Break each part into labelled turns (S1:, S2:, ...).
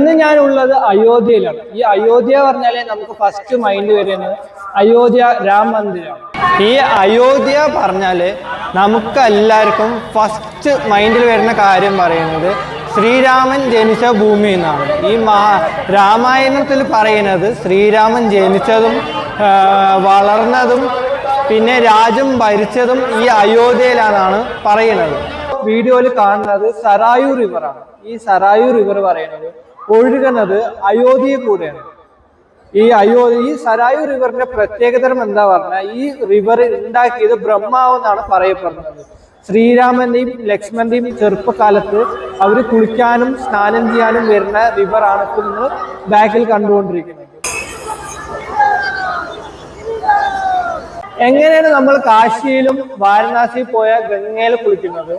S1: ഇന്ന് ഞാനുള്ളത് അയോധ്യയിലാണ്. ഈ അയോധ്യ പറഞ്ഞാലേ നമുക്ക് ഫസ്റ്റ് മൈൻഡ് വരുന്നത് അയോധ്യ രാം മന്ദിരമാണ്. ഈ അയോധ്യ പറഞ്ഞാല് നമുക്ക് എല്ലാവർക്കും ഫസ്റ്റ് മൈൻഡിൽ വരുന്ന കാര്യം പറയുന്നത് ശ്രീരാമൻ ജനിച്ച ഭൂമി എന്നാണ്. ഈ രാമായണത്തിൽ പറയുന്നത് ശ്രീരാമൻ ജനിച്ചതും വളർന്നതും പിന്നെ രാജ്യം ഭരിച്ചതും ഈ അയോധ്യയിലാണെന്നാണ് പറയുന്നത്. വീഡിയോയിൽ കാണുന്നത് സരായു റിവറാണ്. ഈ സരായു റിവർ പറയുന്നത് ഒഴുകുന്നത് അയോധ്യയിൽ കൂടെയാണ്. ഈ സരായു റിവറിന്റെ പ്രത്യേകതരം എന്താ പറഞ്ഞാൽ ഈ റിവർ ഉണ്ടാക്കിയത് ബ്രഹ്മാവ് എന്നാണ് പറയപ്പെടുന്നത്. ശ്രീരാമന്റെയും ലക്ഷ്മണന്റെയും ചെറുപ്പകാലത്ത് അവർ കുളിക്കാനും സ്നാനം ചെയ്യാനും വരുന്ന റിവറാണ് ഇപ്പോൾ നിങ്ങൾ ബാക്കിൽ കണ്ടുകൊണ്ടിരിക്കുന്നത്. എങ്ങനെയാണ് നമ്മൾ കാശിയിലും വാരണാസിയിൽ പോയ ഗംഗയിൽ കുളിക്കുന്നത്,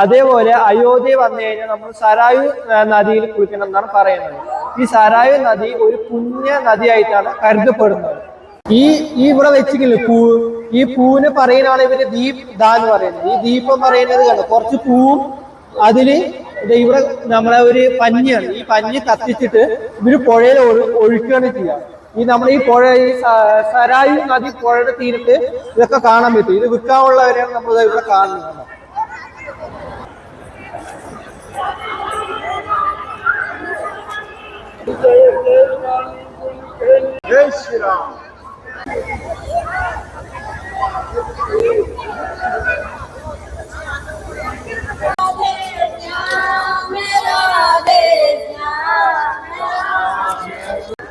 S1: അതേപോലെ അയോധ്യ വന്നു കഴിഞ്ഞാൽ നമ്മൾ സരായു നദിയിൽ കുളിക്കണം എന്നാണ് പറയുന്നത്. ഈ സരായു നദി ഒരു പുണ്യ നദിയായിട്ടാണ് കരുതപ്പെടുന്നത്. ഈ ഇവിടെ വെച്ചിട്ടില്ല പൂവ്, ഈ പൂവിന് പറയുന്നതാണ് ഇവര് ദീപ് ദാ എന്ന് പറയുന്നത്. ഈ ദീപം പറയുന്നത് കണ്ടോ, കുറച്ച് പൂവും അതില് ഇവിടെ നമ്മളെ ഒരു പഞ്ഞിയാണ്. ഈ പഞ്ഞി കത്തിച്ചിട്ട് ഇവര് പുഴയിൽ ഒഴുക്കുകയാണ് ചെയ്യുക. ഈ നമ്മുടെ ഈ പുഴ, ഈ സരായു നദി പുഴയുടെ തീരത്ത് ഇതൊക്കെ കാണാൻ പറ്റും. ഇത് വിൽക്കാനുള്ളവരെയാണ് നമ്മൾ ഇവിടെ കാണുന്നത്.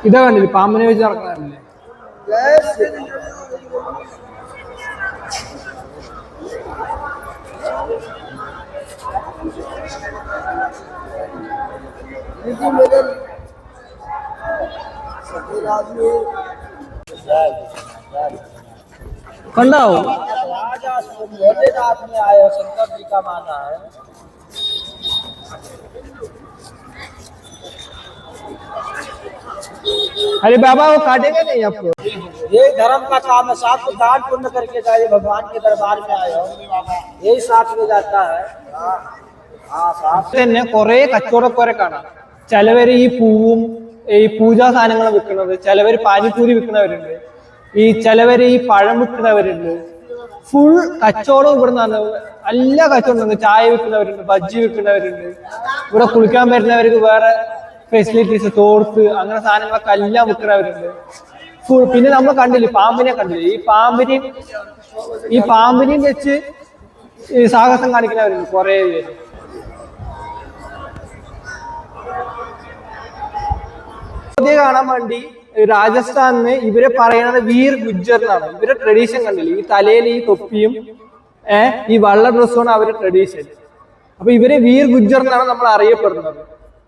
S1: ഇതാ കണ്ടില്ലേ, പാമ്പിനെ വെച്ച് നടക്കാറില്ലേ. കണ്ടാവും अरे बाबा वो काटेगा नहीं आपको।
S2: ये धर्म का काम है, साथ में दान पुण्य करके जाइए, भगवान के दरबार में आए हो, यही साथ में जाता है।
S1: തന്നെ കുറെ കച്ചവടക്കാരെ കാണാം. ചിലവര് ഈ പൂവും ഈ പൂജാ സാധനങ്ങൾ വിൽക്കുന്നത്, ചിലവര് പാനിപ്പൂരി വിൽക്കുന്നവരുണ്ട്, ഈ ചിലവര് ഈ പഴം വിൽക്കുന്നവരുണ്ട്. ഫുൾ കച്ചവടം ഇവിടെ നിന്നാണ്. എല്ലാ കച്ചവടം, ചായ വിൽക്കുന്നവരുണ്ട്, ബജ്ജി വിൽക്കുന്നവരുണ്ട്. ഇവിടെ കുളിക്കാൻ വരുന്നവർക്ക് വേറെ ഫെസിലിറ്റീസ്, തോർത്ത്, അങ്ങനെ സാധനങ്ങളൊക്കെ എല്ലാം വിൽക്കുന്നവരുണ്ട്. പിന്നെ നമ്മൾ കണ്ടില്ലേ, പാമ്പിനെ കണ്ടില്ലേ. ഈ പാമ്പിനെയും വെച്ച് ഈ സാഹസം കാണിക്കുന്നവരുണ്ട് കുറെ പേര്. കാണാൻ വേണ്ടി രാജസ്ഥാനിന്ന് ഇവരെ പറയുന്നത് വീർ ഗുജ്ജർ എന്നാണ്. ഇവരെ ട്രഡീഷൻ കണ്ടില്ലേ, ഈ തലയിൽ ഈ തൊപ്പിയും ഈ വെള്ള ഡ്രസ്സുമാണ് അവരുടെ ട്രഡീഷൻ. അപ്പൊ ഇവരെ വീർ ഗുജ്ജർ എന്നാണ് നമ്മൾ അറിയപ്പെടുന്നത്.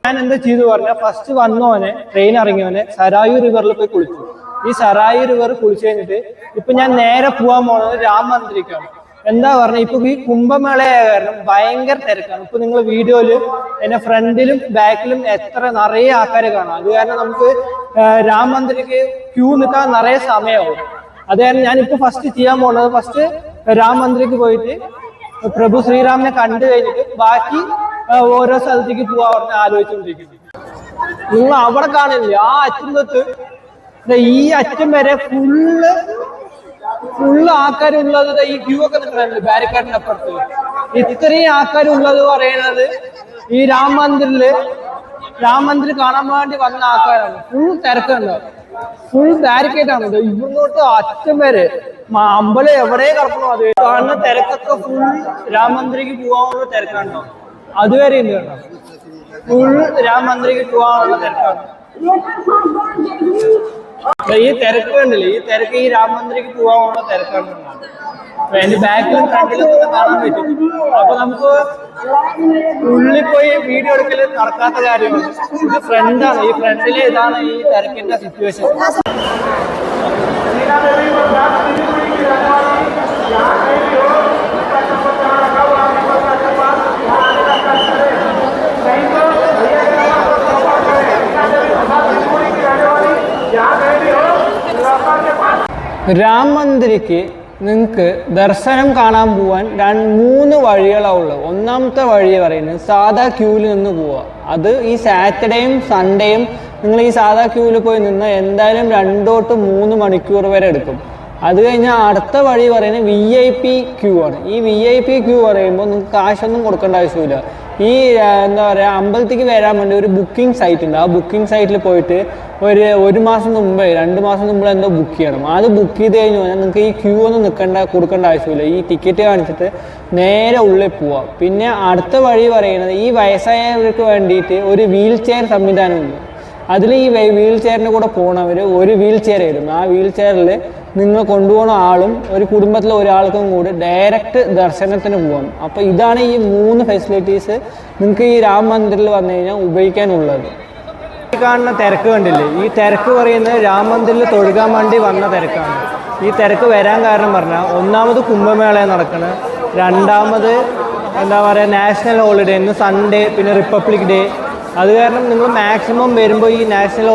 S1: ഞാൻ എന്താ ചെയ്തു പറഞ്ഞാൽ, ഫസ്റ്റ് വന്നോനെ ട്രെയിൻ ഇറങ്ങിയോനെ സരായു റിവറിൽ പോയി കുളിച്ചു. ഈ സരായു റിവർ കുളിച്ചു കഴിഞ്ഞിട്ട് ഇപ്പൊ ഞാൻ നേരെ പോകാൻ പോകുന്നത് രാം മന്ദിരക്കാണ്. എന്താ പറഞ്ഞ, ഇപ്പൊ ഈ കുംഭമേളയായ കാരണം ഭയങ്കര തിരക്കാണ്. ഇപ്പൊ നിങ്ങൾ വീഡിയോയില് എന്നെ ഫ്രണ്ടിലും ബാക്കിലും എത്ര നിറയെ ആൾക്കാരെ കാണാം. അത് കാരണം നമുക്ക് രാം മന്ദിരക്ക് ക്യൂ നിൽക്കാൻ നിറയെ സമയമാവും. അത് കാരണം ഞാനിപ്പോ ഫസ്റ്റ് ചെയ്യാൻ പോകുന്നത്, ഫസ്റ്റ് രാം മന്ദിരക്ക് പോയിട്ട് പ്രഭു ശ്രീരാമനെ കണ്ടു കഴിഞ്ഞിട്ട് ബാക്കി ഓരോ സ്ഥലത്തേക്ക് പോവാ പറഞ്ഞ് ആലോചിച്ചുകൊണ്ടിരിക്കുന്നു. നിങ്ങൾ അവിടെ കാണില്ലേ, ആ അറ്റം തൊട്ട് ഈ അറ്റം വരെ ഫുള്ള് ആൾക്കാരുള്ളത്. ഈ ക്യൂ ഒക്കെ നിൽക്കുന്നുണ്ട് ബാരിക്കേഡിന്റെ അപ്പുറത്ത്. ഇത്രയും ആൾക്കാരുള്ളത് പറയണത് ഈ രാം മന്ദിർ കാണാൻ വേണ്ടി വന്ന ആൾക്കാരാണ്. Full തിരക്കുണ്ടാവും, full ബാരിക്കേഡാണ്. ഇവിടുന്നോട്ട് അറ്റം വരെ അമ്പലം എവിടെ കിടക്കണോ അത് കാണുന്ന തിരക്കൊക്കെ ഫുൾ രാം മന്ദിരക്ക് പോകാനുള്ള തിരക്കുണ്ടാവും. അതുവരെ ഉണ്ട് കേട്ടോ, ഫുൾ രാം മന്ദിരക്ക് പോകാനുള്ള തിരക്കാണ്. ഈ തിരക്ക് കണ്ടില്ലേ, ഈ തിരക്ക് ഈ രാം മന്ദിരക്ക് പോകാനുള്ള തിരക്കാണ്. എന്റെ ബാക്കിലും ഫ്രണ്ടിലും കാണാൻ പറ്റും. അപ്പൊ നമുക്ക് ഉള്ളിൽ പോയി വീഡിയോ എടുക്കൽ നടക്കാത്ത കാര്യമാണ്. ഇത് ഫ്രണ്ടാണ്, ഈ ഫ്രണ്ടിലെ ഇതാണ് ഈ തിരക്കിന്റെ സിറ്റുവേഷൻ. രാം മന്ദിരക്ക് നിങ്ങൾക്ക് ദർശനം കാണാൻ പോവാൻ 3 വഴികളാണ് ഉള്ളത്. ഒന്നാമത്തെ വഴി പറയുന്നത് സാധാ ക്യൂവിൽ നിന്ന് പോവുക.
S3: അത് ഈ സാറ്റർഡേയും സൺഡേയും നിങ്ങൾ ഈ സാധാ ക്യൂവിൽ പോയി നിന്ന് എന്തായാലും 2 to 3 മണിക്കൂർ വരെ എടുക്കും. അത് കഴിഞ്ഞാൽ അടുത്ത വഴി പറയുന്നത് VIP ക്യൂ ആണ്. ഈ VIP ക്യൂ പറയുമ്പോൾ നിങ്ങൾക്ക് കാശൊന്നും കൊടുക്കേണ്ട ആവശ്യമില്ല. ഈ എന്താ പറയുക, അമ്പലത്തേക്ക് വരാൻ വേണ്ടി ഒരു ബുക്കിംഗ് സൈറ്റ് ഉണ്ട്. ആ ബുക്കിംഗ് സൈറ്റിൽ പോയിട്ട് ഒരു മാസം മുമ്പേ 2 മാസം മുമ്പ് എന്തോ ബുക്ക് ചെയ്യണം. അത് ബുക്ക് ചെയ്ത് കഴിഞ്ഞ് കഴിഞ്ഞാൽ നിങ്ങൾക്ക് ഈ ക്യൂ ഒന്നും കൊടുക്കേണ്ട ആവശ്യമില്ല. ഈ ടിക്കറ്റ് കാണിച്ചിട്ട് നേരെ ഉള്ളിൽ പോവാം. പിന്നെ അടുത്ത വഴി പറയുന്നത് ഈ വയസ്സായവർക്ക് വേണ്ടിയിട്ട് ഒരു വീൽ ചെയർ സംവിധാനമുണ്ട്. അതിൽ ഈ വീൽ ചെയറിൻ്റെ കൂടെ പോകണവർ ഒരു വീൽ ചെയർ വരും. ആ വീൽ ചെയറിൽ നിങ്ങൾ കൊണ്ടുപോകുന്ന ആളും ഒരു കുടുംബത്തിലെ ഒരാൾക്കും കൂടി ഡയറക്റ്റ് ദർശനത്തിന് പോകാം. അപ്പോൾ ഇതാണ് ഈ 3 ഫെസിലിറ്റീസ് നിങ്ങൾക്ക് ഈ രാം മന്ദിറിൽ വന്നു കഴിഞ്ഞാൽ ഉപയോഗിക്കാനുള്ളത്. ഈ കാണുന്ന തിരക്ക് കണ്ടില്ലേ? ഈ തിരക്ക് പറയുന്നത് രാം മന്ദിറിൽ തൊഴുകാൻ വേണ്ടി വന്ന തിരക്കാണ്. ഈ തിരക്ക് വരാൻ കാരണം പറഞ്ഞാൽ ഒന്നാമത് കുംഭമേള നടക്കുന്നത്, രണ്ടാമത് എന്താ പറയുക നാഷണൽ ഹോളിഡേ, ഇന്ന് സൺഡേ, പിന്നെ റിപ്പബ്ലിക് ഡേ. അത് കാരണം നിങ്ങൾ മാക്സിമം വരുമ്പോൾ ഈ നാഷണൽ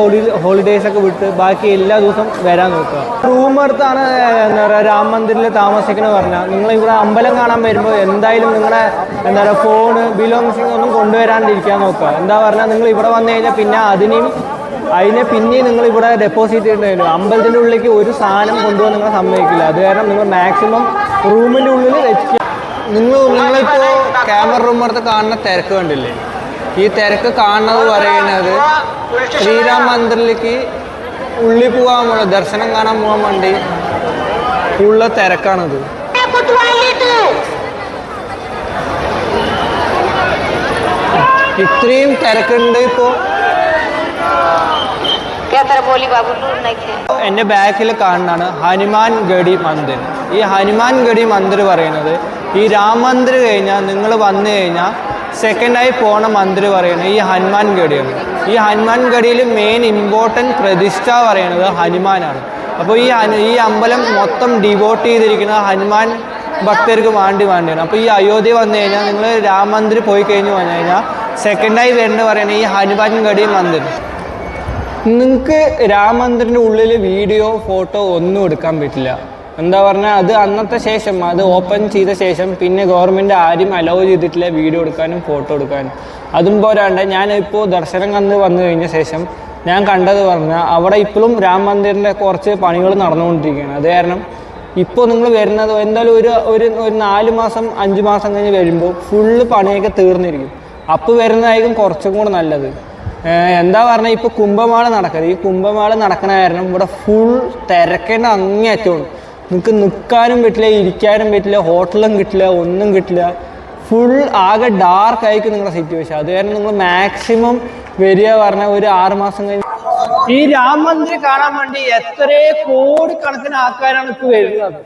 S3: ഹോളിഡേയ്സൊക്കെ വിട്ട് ബാക്കി എല്ലാ ദിവസവും വരാൻ നോക്കുക. റൂം എടുത്താണ് എന്താ പറയുക രാം മന്ദിറിൽ താമസിക്കുന്നത് പറഞ്ഞാൽ നിങ്ങൾ ഇവിടെ അമ്പലം കാണാൻ വരുമ്പോൾ എന്തായാലും നിങ്ങളുടെ എന്താ പറയുക ഫോണ് ബിലോങ്സിങ് ഒന്നും കൊണ്ടുവരാണ്ടിരിക്കാൻ നോക്കുക. എന്താ പറഞ്ഞാൽ നിങ്ങൾ ഇവിടെ വന്നു കഴിഞ്ഞാൽ പിന്നെ അതിനെ പിന്നെയും നിങ്ങൾ ഇവിടെ ഡെപ്പോസിറ്റ് ചെയ്യേണ്ടി വരും. അമ്പലത്തിൻ്റെ ഉള്ളിലേക്ക് ഒരു സാധനം കൊണ്ടുപോകാൻ നിങ്ങൾ സമ്മതിക്കില്ല. അത് കാരണം നിങ്ങൾ മാക്സിമം റൂമിൻ്റെ ഉള്ളിൽ വെച്ചിട്ട് നിങ്ങളിപ്പോൾ ക്യാമറ റൂം എടുത്ത് കാണുന്ന തിരക്ക് കണ്ടില്ലേ? ഈ തിരക്ക് കാണുന്നത് പറയുന്നത് ശ്രീരാം മന്ദിറിലേക്ക് ഉള്ളിൽ പോകാൻ ദർശനം കാണാൻ പോകാൻ വേണ്ടി ഉള്ള തിരക്കാണത്. ഇത്രയും തിരക്കുണ്ട് ഇപ്പോൾ. എൻ്റെ ബാക്കിൽ കാണുന്നതാണ് ഹനുമാൻ ഗഡി മന്ദിർ. ഈ ഹനുമാൻ ഗഡി മന്ദിർ പറയുന്നത് ഈ രാം മന്ദിർ കഴിഞ്ഞാൽ നിങ്ങൾ വന്നു കഴിഞ്ഞാൽ സെക്കൻഡായി പോണ മന്ദിർ പറയുന്നത് ഈ ഹനുമാൻ ഗഡിയാണ്. ഈ ഹനുമാൻ ഗഡിയിൽ മെയിൻ ഇമ്പോർട്ടൻറ്റ് പ്രതിഷ്ഠ പറയുന്നത് ഹനുമാനാണ്. അപ്പോൾ ഈ അമ്പലം മൊത്തം ഡിവോട്ട് ചെയ്തിരിക്കുന്നത് ഹനുമാൻ ഭക്തർക്ക് വേണ്ടിയാണ്. അപ്പോൾ ഈ അയോധ്യ വന്നു കഴിഞ്ഞാൽ നിങ്ങൾ രാം മന്ദിർ പോയി കഴിഞ്ഞ് വന്നു കഴിഞ്ഞാൽ സെക്കൻഡായി വരുന്നത് പറയുന്നത് ഈ ഹനുമാൻ ഗഡി മന്ദിർ. നിങ്ങൾക്ക് രാം മന്ദിറിൻ്റെ ഉള്ളിൽ വീഡിയോ ഫോട്ടോ ഒന്നും എടുക്കാൻ പറ്റില്ല. എന്താ പറഞ്ഞാൽ അത് അന്നത്തെ ശേഷം അത് ഓപ്പൺ ചെയ്ത ശേഷം പിന്നെ ഗവൺമെൻറ് ആരും അലോ ചെയ്തിട്ടില്ല വീഡിയോ എടുക്കാനും ഫോട്ടോ എടുക്കാനും. അതും പോരാണ്ട് ഞാനിപ്പോൾ ദർശനം വന്നു കഴിഞ്ഞ ശേഷം ഞാൻ കണ്ടത് പറഞ്ഞാൽ അവിടെ ഇപ്പോഴും രാം മന്ദിറിൻ്റെ കുറച്ച് പണികൾ നടന്നുകൊണ്ടിരിക്കുകയാണ്. അത് കാരണം ഇപ്പോൾ നിങ്ങൾ വരുന്നത് എന്തായാലും ഒരു 4 മാസം 5 മാസം കഴിഞ്ഞ് വരുമ്പോൾ ഫുള്ള് പണിയൊക്കെ തീർന്നിരിക്കും. അപ്പോൾ വരുന്നതായിരിക്കും കുറച്ചും കൂടെ നല്ലത്. എന്താ പറഞ്ഞാൽ ഇപ്പോൾ കുംഭമേള നടക്കുന്നത്. ഈ കുംഭമേള നടക്കണ കാരണം ഇവിടെ ഫുൾ തിരക്കേണ്ട അങ്ങേയറ്റമാണ്. നിങ്ങൾക്ക് നിൽക്കാനും പറ്റില്ല, ഇരിക്കാനും പറ്റില്ല, ഹോട്ടലും കിട്ടില്ല, ഒന്നും കിട്ടില്ല. ഫുൾ ആകെ ഡാർക്ക് ആയിരിക്കും നിങ്ങളുടെ സിറ്റുവേഷൻ. അത് കാരണം നിങ്ങൾ മാക്സിമം വരിക പറഞ്ഞാൽ ഒരു 6 മാസം കഴിഞ്ഞ്
S1: ഈ രാം മന്ദിർ കാണാൻ വേണ്ടി എത്രയോ കോടിക്കണക്കിന് ആൾക്കാരാണ് ഇപ്പോൾ വരുന്നത്.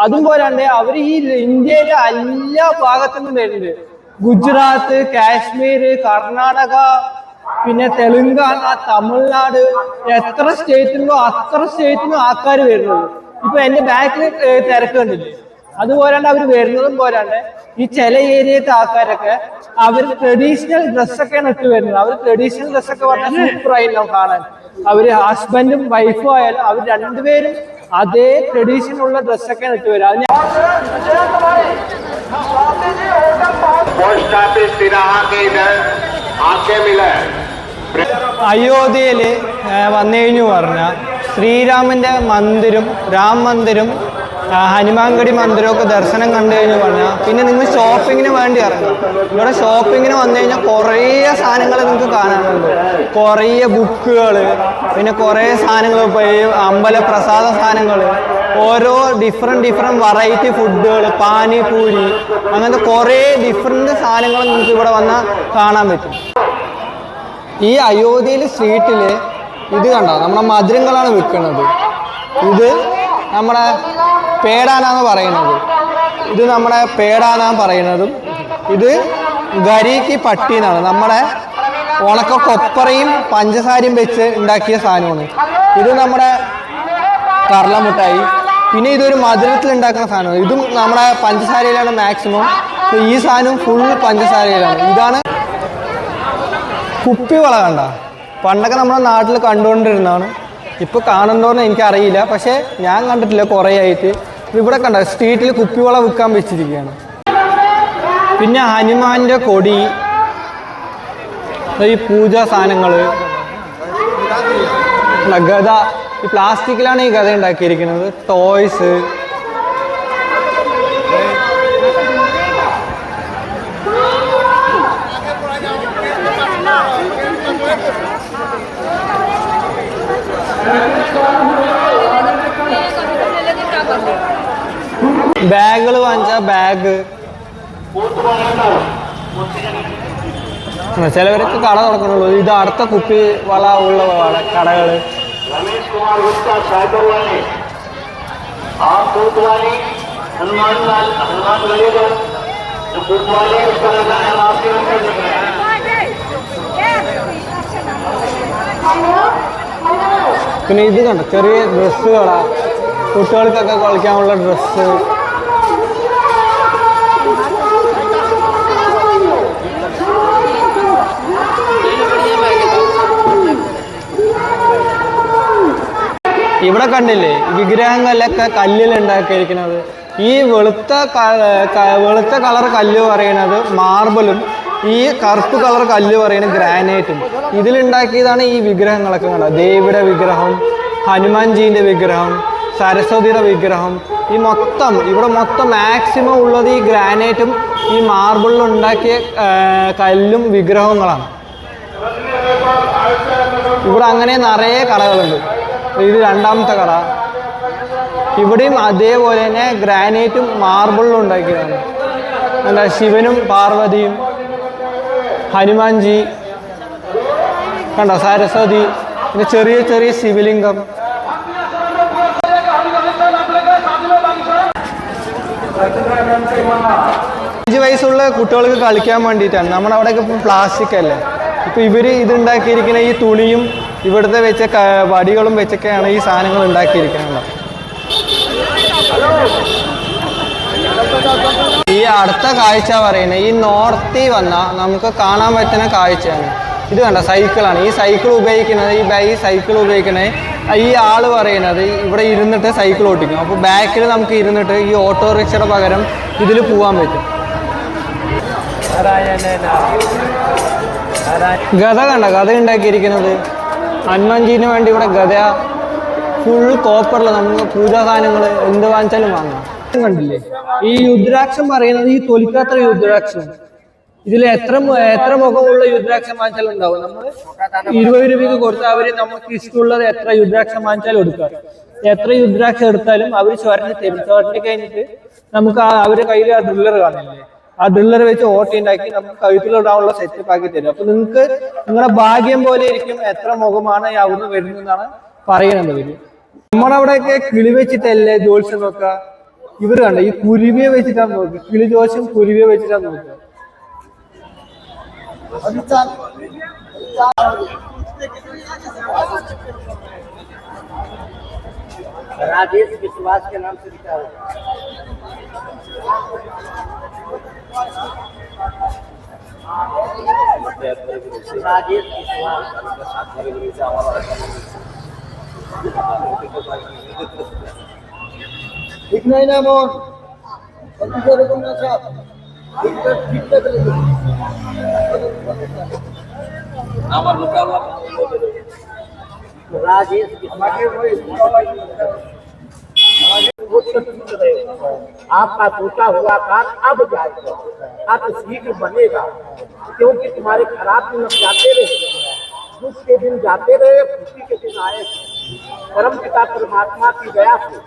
S1: അതും പോരാണ്ട് അവർ ഈ ഇന്ത്യയിലെ എല്ലാ ഭാഗത്തു നിന്നും വരുന്നുണ്ട്. ഗുജറാത്ത്, കാശ്മീർ, കർണാടക, പിന്നെ തെലുങ്കാന, തമിഴ്നാട്, എത്ര സ്റ്റേറ്റിലോ അത്ര സ്റ്റേറ്റിലും ആൾക്കാർ വരുന്നത്. ഇപ്പൊ എന്റെ ബാക്കിൽ തിരക്ക് കണ്ടില്ലേ? അതുപോലാണ്ട് അവർ വരുന്നതും പോരാണ്ട് ഈ ചില ഏരിയത്തെ ആൾക്കാരൊക്കെ അവർ ട്രഡീഷണൽ ഡ്രസ്സൊക്കെയാണ് ഇട്ട് വരുന്നത്. അവർ ട്രഡീഷണൽ ഡ്രസ്സൊക്കെ പറഞ്ഞാൽ സൂപ്പറായിട്ടുണ്ടാവും കാണാൻ. അവര് ഹസ്ബൻഡും വൈഫും ആയാലും അവർ രണ്ടുപേരും അതേ ട്രഡീഷനുള്ള ഡ്രസ്സൊക്കെയാണ് ഇട്ട് വരിക. അത്
S3: അയോധ്യയിൽ വന്നു കഴിഞ്ഞു പറഞ്ഞാൽ ശ്രീരാമൻ്റെ മന്ദിരും രാം മന്ദിരും ഹനുമാൻഗഡി മന്ദിരമൊക്കെ ദർശനം കണ്ടു കഴിഞ്ഞ് പറഞ്ഞാൽ പിന്നെ നിങ്ങൾ ഷോപ്പിങ്ങിന് വേണ്ടി ഇറങ്ങും. ഇവിടെ ഷോപ്പിങ്ങിന് വന്നു കഴിഞ്ഞാൽ കുറേ സാധനങ്ങൾ നിങ്ങൾക്ക് കാണാനുണ്ട്. കുറേ ബുക്കുകൾ, പിന്നെ കുറേ സാധനങ്ങൾ, ഇപ്പോൾ ഈ അമ്പലപ്രസാദ സാധനങ്ങൾ, ഓരോ ഡിഫറെൻറ്റ് വെറൈറ്റി ഫുഡുകൾ, പാനിപൂരി, അങ്ങനത്തെ കുറേ ഡിഫറെൻറ്റ് സാധനങ്ങൾ നിങ്ങൾക്ക് ഇവിടെ വന്നാൽ കാണാൻ പറ്റും. ഈ അയോധ്യയിൽ സ്ട്രീറ്റിൽ ഇത് കണ്ടോ, നമ്മുടെ മധുരങ്ങളാണ് വിൽക്കുന്നത്. ഇത് നമ്മുടെ പേടാനാന്ന് പറയുന്നത്. ഇത് നമ്മുടെ പേടാനാന്ന് പറയുന്നതും ഇത് ഗരീക്ക് പട്ടി എന്നാണ്. നമ്മുടെ ഉണക്ക കൊപ്പറയും പഞ്ചസാരയും വെച്ച് ഉണ്ടാക്കിയ സാധനമാണ്. ഇത് നമ്മുടെ കടലമുട്ടായി. പിന്നെ ഇതൊരു മധുരത്തിൽ ഉണ്ടാക്കുന്ന സാധനമാണ്. ഇതും നമ്മുടെ പഞ്ചസാരയിലാണ് മാക്സിമം. ഈ സാധനം ഫുൾ പഞ്ചസാരയിലാണ്. ഇതാണ് കുപ്പിവള. കണ്ട, പണ്ടൊക്കെ നമ്മുടെ നാട്ടിൽ കണ്ടുകൊണ്ടിരുന്നതാണ്. ഇപ്പോൾ കാണുന്നോന്ന് എനിക്കറിയില്ല, പക്ഷേ ഞാൻ കണ്ടിട്ടില്ല കുറേ ആയിട്ട്. ഇവിടെ കണ്ട സ്ട്രീറ്റിൽ കുപ്പിവള വിൽക്കാൻ വെച്ചിരിക്കുകയാണ്. പിന്നെ ഹനുമാൻ്റെ കൊടി, ഈ പൂജാ സാധനങ്ങള്, ഗത, ഈ പ്ലാസ്റ്റിക്കിലാണ് ഈ ഗത ഉണ്ടാക്കിയിരിക്കുന്നത്. ടോയ്സ്, ബാഗുകൾ വാങ്ങിച്ച ബാഗ്. ചിലവർക്ക് കട തുറക്കണുള്ളൂ. ഇത് അടുത്ത കുപ്പി വള ഉള്ള കടകള്.
S4: रमेश कुमार गुप्ता साइबर वाले, आप बूथ वाली हनुमान लगेगा, जो बूथ वाले उसका लगाना है आपके नंबर देख रहे हैं।
S3: പിന്നെ ഇത് കണ്ടോ, ചെറിയ ഡ്രസ്സ് കട, കുട്ടികൾക്കൊക്കെ കളിക്കാനുള്ള ഡ്രസ്സ്. ഇവിടെ കണ്ടില്ലേ വിഗ്രഹങ്ങളിലൊക്കെ കല്ലിൽ ഉണ്ടാക്കിയിരിക്കുന്നത്. ഈ വെളുത്ത കളർ കല്ല് പറയുന്നത് മാർബിളും ഈ കറുപ്പ് കളർ കല്ല് പറയുന്നത് ഗ്രാനൈറ്റും. ഇതിലുണ്ടാക്കിയതാണ് ഈ വിഗ്രഹങ്ങളൊക്കെ കണ്ടത്. ദേവിയുടെ വിഗ്രഹം, ഹനുമാൻജീൻ്റെ വിഗ്രഹം, സരസ്വതിയുടെ വിഗ്രഹം. ഇവിടെ മൊത്തം മാക്സിമം ഉള്ളത് ഈ ഗ്രാനൈറ്റും ഈ മാർബിളിലും ഉണ്ടാക്കിയ കല്ലും വിഗ്രഹങ്ങളാണ്. ഇവിടെ അങ്ങനെ നിറയെ കടകളുണ്ട്. ഇത് രണ്ടാമത്തെ കട. ഇവിടെയും അതേപോലെ തന്നെ ഗ്രാനൈറ്റും മാർബിളിലും ഉണ്ടാക്കിയതാണ്. എന്താ, ശിവനും പാർവതിയും, ഹനുമാൻജി കണ്ടോ, സരസ്വതി, പിന്നെ ചെറിയ ചെറിയ ശിവലിംഗം. 5 വയസ്സുള്ള കുട്ടികൾക്ക് കളിക്കാൻ വേണ്ടിയിട്ടാണ്. നമ്മുടെ അവിടെയൊക്കെ ഇപ്പം പ്ലാസ്റ്റിക് അല്ലേ. ഇപ്പം ഇവർ ഇതുണ്ടാക്കിയിരിക്കുന്ന ഈ തുണിയും ഇവിടുത്തെ വെച്ച വടികളും വെച്ചൊക്കെയാണ് ഈ സാധനങ്ങൾ ഉണ്ടാക്കിയിരിക്കുന്നത്. ഈ അടുത്ത കാഴ്ച പറയുന്നത് ഈ നോർത്തിൽ വന്നാൽ നമുക്ക് കാണാൻ പറ്റുന്ന കാഴ്ചയാണ്. ഇത് കണ്ട സൈക്കിളാണ്. ഈ സൈക്കിൾ ഉപയോഗിക്കുന്നത് ഈ സൈക്കിൾ ഉപയോഗിക്കുന്നത് ഈ ആള് പറയുന്നത് ഇവിടെ ഇരുന്നിട്ട് സൈക്കിൾ ഓട്ടിക്കും. അപ്പോൾ ബാക്കിൽ നമുക്ക് ഇരുന്നിട്ട് ഈ ഓട്ടോറിക്ഷയുടെ പകരം ഇതിൽ പോകാൻ പറ്റും. ഗത കണ്ട, ഗത ഉണ്ടാക്കിയിരിക്കുന്നത് ഹനുമാൻജീന് വേണ്ടി. ഇവിടെ ഗത ഫുൾ കോപ്പറിൽ നമുക്ക് പൂജാ സാധനങ്ങൾ എന്ത് വാങ്ങിച്ചാലും വാങ്ങാം.
S1: കണ്ടില്ലേ ഈ രുദ്രാക്ഷം പറയുന്നത് ഈ തൊലിക്കാത്ത രുദ്രാക്ഷം. ഇതിൽ എത്ര മുഖമുള്ള രുദ്രാക്ഷം വാങ്ങിച്ചാലും ഉണ്ടാവും. നമ്മൾ 20 രൂപയ്ക്ക് കൊടുത്താൽ അവര് നമുക്ക് ഇഷ്ടമുള്ളത് എത്ര രുദ്രാക്ഷം വാങ്ങിച്ചാലും എടുക്കാം. എത്ര രുദ്രാക്ഷം എടുത്താലും അവർ ചുരണ്ടി തരും. ചുരണ്ടി കഴിഞ്ഞിട്ട് നമുക്ക് അവരുടെ കയ്യിൽ ആ ഡ്രില്ലർ കാണില്ലേ, ആ ഡ്രില്ലർ വെച്ച് ഓട്ടി ഉണ്ടാക്കി നമുക്ക് കഴുത്തിലിടാനുള്ള സെറ്റപ്പ് ആക്കി തരും. അപ്പൊ നിങ്ങൾക്ക് നിങ്ങളുടെ ഭാഗ്യം പോലെ ഇരിക്കും എത്ര മുഖമാണ് അവിടുന്ന് വരുന്നതെന്നാണ് പറയുന്നത് ഇവര്. നമ്മളവിടെയൊക്കെ കിളി വെച്ചിട്ടല്ലേ ജോത്സ്യം നോക്കുക. ഇവര് കണ്ട ഈ കുരുവിയെ വെച്ചിട്ടാണ് നോക്കുക. കിളി ജോത്സ്യം കുരുവിയെ വെച്ചിട്ടാണ് നോക്കുക.
S2: राजेश विश्वास के नाम से लिखा हुआ राजेश विश्वास। ठीक नहीं ना मोहन, राजेश आपका टूटा हुआ कान अब जाएगा, अब शीघ्र बनेगा, क्योंकि तुम्हारे खराब दिन जाते रहे, दुख के दिन जाते रहे, खुशी के दिन आए। परम पिता परमात्मा की दया से